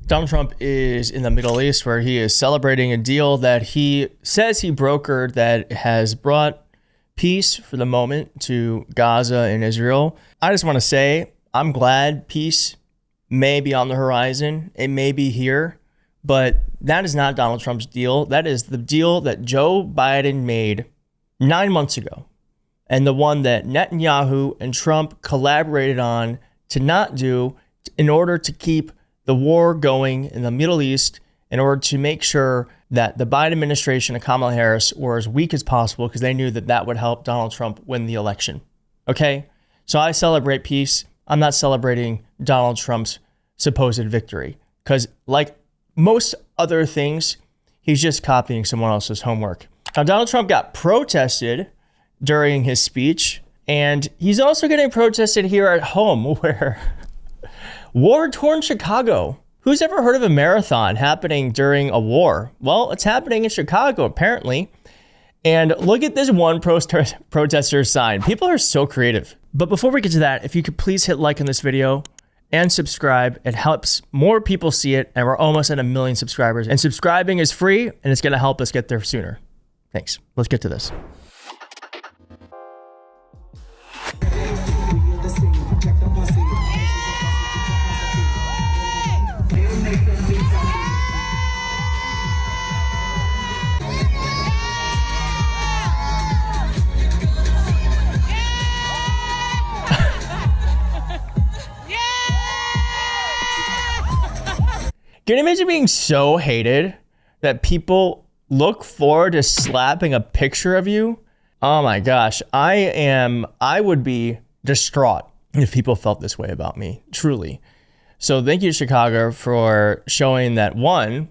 Donald Trump is in the Middle East where he is celebrating a deal that he says he brokered that has brought peace for the moment to Gaza and Israel. I just want to say I'm glad peace may be on the horizon. It may be here, but that is not Donald Trump's deal. That is the deal that Joe Biden made 9 months ago, and the one that Netanyahu and Trump collaborated on to not do in order to keep the war going in the Middle East, in order to make sure that the Biden administration and Kamala Harris were as weak as possible because they knew that that would help Donald Trump win the election. Okay? So I celebrate peace. I'm not celebrating Donald Trump's supposed victory because, like most other things, he's just copying someone else's homework. Now, Donald Trump got protested during his speech, and he's also getting protested here at home where war-torn Chicago. Who's ever heard of a marathon happening during a war? Well, it's happening in Chicago, apparently. And look at this one protester sign. People are so creative. But before we get to that, if you could please hit like on this video and subscribe. It helps more people see it, and we're almost at 1 million subscribers. And subscribing is free, and it's going to help us get there sooner. Thanks. Let's get to this. Can you imagine being so hated that people look forward to slapping a picture of you? Oh my gosh, I would be distraught if people felt this way about me, truly. So thank you, Chicago, for showing that, one,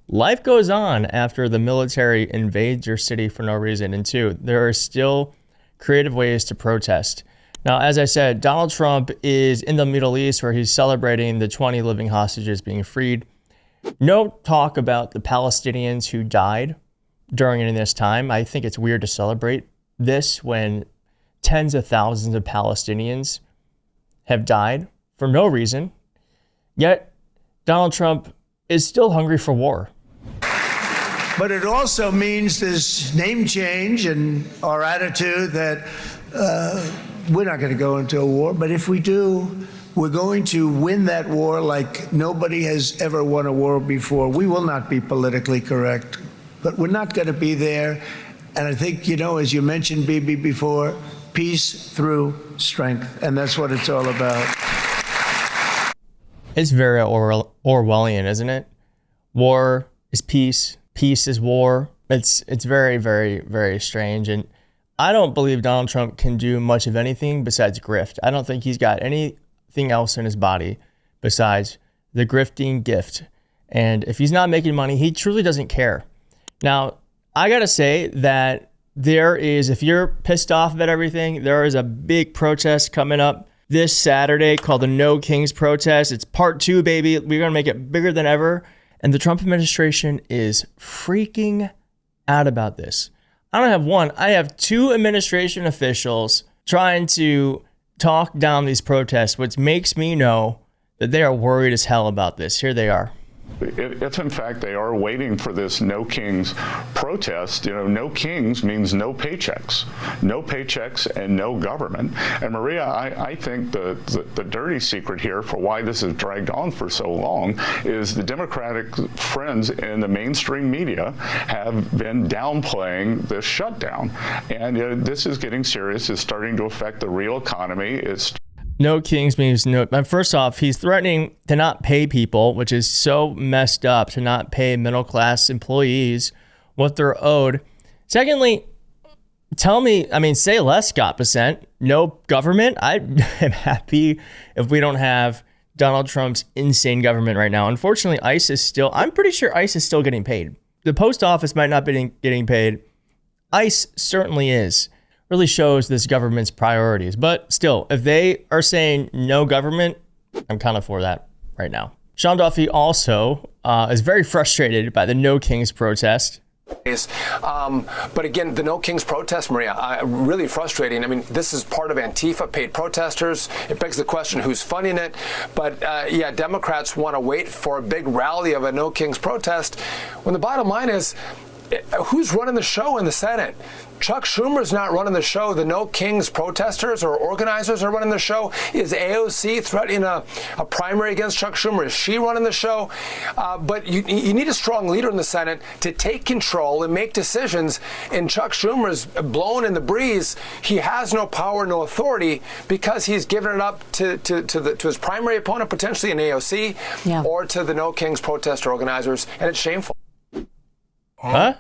life goes on after the military invades your city for no reason, and two, there are still creative ways to protest. Now, as I said, Donald Trump is in the Middle East where he's celebrating the 20 living hostages being freed. No talk about the Palestinians who died during this time. I think it's weird to celebrate this when tens of thousands of Palestinians have died for no reason. Yet, Donald Trump is still hungry for war. But it also means this name change and our attitude that we're not going to go into a war. But if we do, we're going to win that war like nobody has ever won a war before. We will not be politically correct, but we're not going to be there. And I think, you know, as you mentioned, Bibi, before, peace through strength. And that's what it's all about. It's very Orwellian, isn't it? War is peace. Peace is war. It's very, very, very strange. And I don't believe Donald Trump can do much of anything besides grift. I don't think he's got anything else in his body besides the grifting gift. And if he's not making money, he truly doesn't care. Now, I gotta say that if you're pissed off about everything, there is a big protest coming up this Saturday called the No Kings protest. It's part 2, baby. We're gonna make it bigger than ever. And the Trump administration is freaking out about this. I don't have one, I have 2 administration officials trying to talk down these protests, which makes me know that they are worried as hell about this. Here they are. If in fact they are waiting for this No Kings protest, you know, no kings means no paychecks and no government. And Maria, I think the dirty secret here for why this has dragged on for so long is the Democratic friends in the mainstream media have been downplaying this shutdown. And this is getting serious. It's starting to affect the real economy. No kings means no. First off, he's threatening to not pay people, which is so messed up, to not pay middle class employees what they're owed. Secondly, say less, Scott Bessent. No government. I am happy if we don't have Donald Trump's insane government right now. Unfortunately, I'm pretty sure ICE is still getting paid. The post office might not be getting paid. ICE certainly is. Really shows this government's priorities. But still, if they are saying no government, I'm kind of for that right now. Sean Duffy also is very frustrated by the No Kings protest. But again, the No Kings protest, Maria, really frustrating. I mean, this is part of Antifa, paid protesters. It begs the question, who's funding it? But yeah, Democrats want to wait for a big rally of a No Kings protest, when the bottom line is, who's running the show in the Senate? Chuck Schumer's not running the show. The No Kings protesters or organizers are running the show. Is AOC threatening a primary against Chuck Schumer? Is she running the show? But you need a strong leader in the Senate to take control and make decisions. And Chuck Schumer's blowing in the breeze. He has no power, no authority, because he's given it up to his primary opponent, potentially in AOC, or to the No Kings protester organizers. And it's shameful. Huh?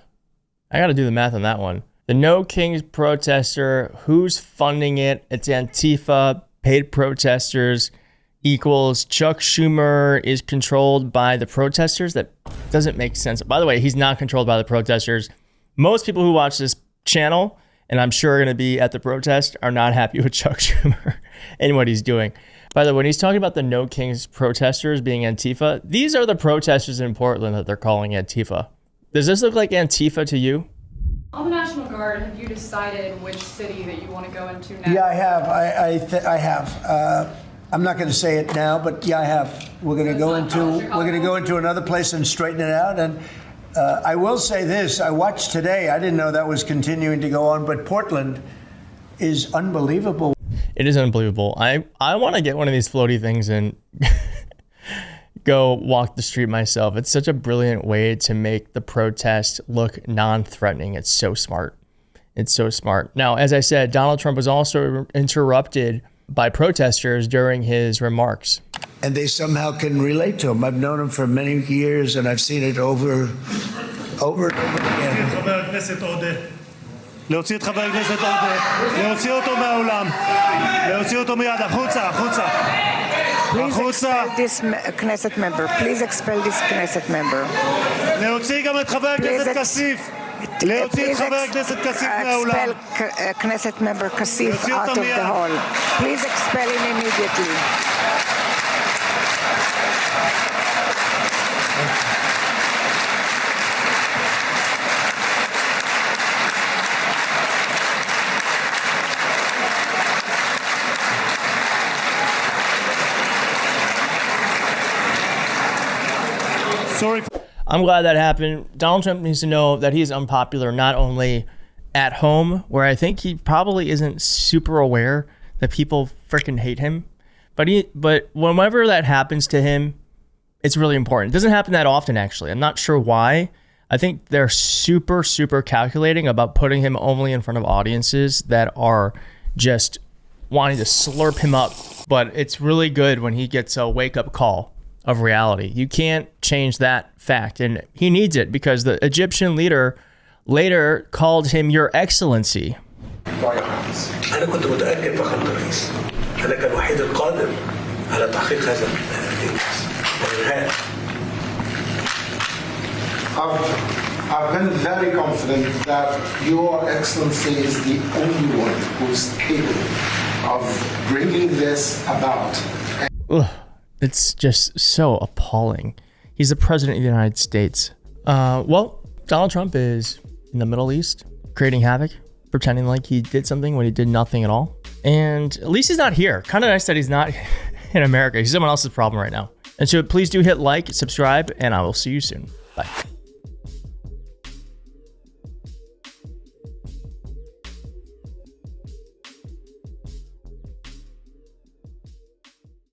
I got to do the math on that one. The No Kings protester, who's funding it? It's Antifa, paid protesters, equals Chuck Schumer is controlled by the protesters. That doesn't make sense. By the way, he's not controlled by the protesters. Most people who watch this channel, and I'm sure are going to be at the protest, are not happy with Chuck Schumer and what he's doing. By the way, when he's talking about the No Kings protesters being Antifa, these are the protesters in Portland that they're calling Antifa. Does this look like Antifa to you? On the National Guard, have you decided which city that you want to go into next? Yeah, I have. I have. I'm not going to say it now, but yeah, I have. We're going to go into another place and straighten it out. And I will say this: I watched today. I didn't know that was continuing to go on, but Portland is unbelievable. It is unbelievable. I want to get one of these floaty things and go walk the street myself. It's such a brilliant way to make the protest look non-threatening. It's so smart. It's so smart. Now, as I said, Donald Trump was also interrupted by protesters during his remarks. And they somehow can relate to him. I've known him for many years, and I've seen it over and over again. להוציא את חבר הכנסת עודה, להוציא אותו מהאולם, להוציא אותו מיד, החוצה, החוצה. This Knesset member. Please expel this Knesset member. להוציא גם את חבר הכנסת כסיף. להוציא את חבר הכנסת כסיף מהאולם. Expel Knesset member Kasif out of the hall. Please expel him immediately. Sorry. I'm glad that happened. Donald Trump needs to know that he's unpopular not only at home, where I think he probably isn't super aware that people freaking hate him, but whenever that happens to him, it's really important. It doesn't happen that often, actually. I'm not sure why. I think they're super, super calculating about putting him only in front of audiences that are just wanting to slurp him up. But it's really good when he gets a wake-up call of reality. You can't change that fact, and he needs it because the Egyptian leader later called him Your Excellency. أنا كنت متأكد فخامة الرئيس أنا كالوحيد القادر على تحقيق هذا الإنجاز والإنهاء. I've been very confident that Your Excellency is the only one who's capable of bringing this about. Ugh. It's just so appalling. He's the president of the United States. Well, Donald Trump is in the Middle East, creating havoc, pretending like he did something when he did nothing at all. And at least he's not here. Kind of nice that he's not in America. He's someone else's problem right now. And so please do hit like, subscribe, and I will see you soon. Bye.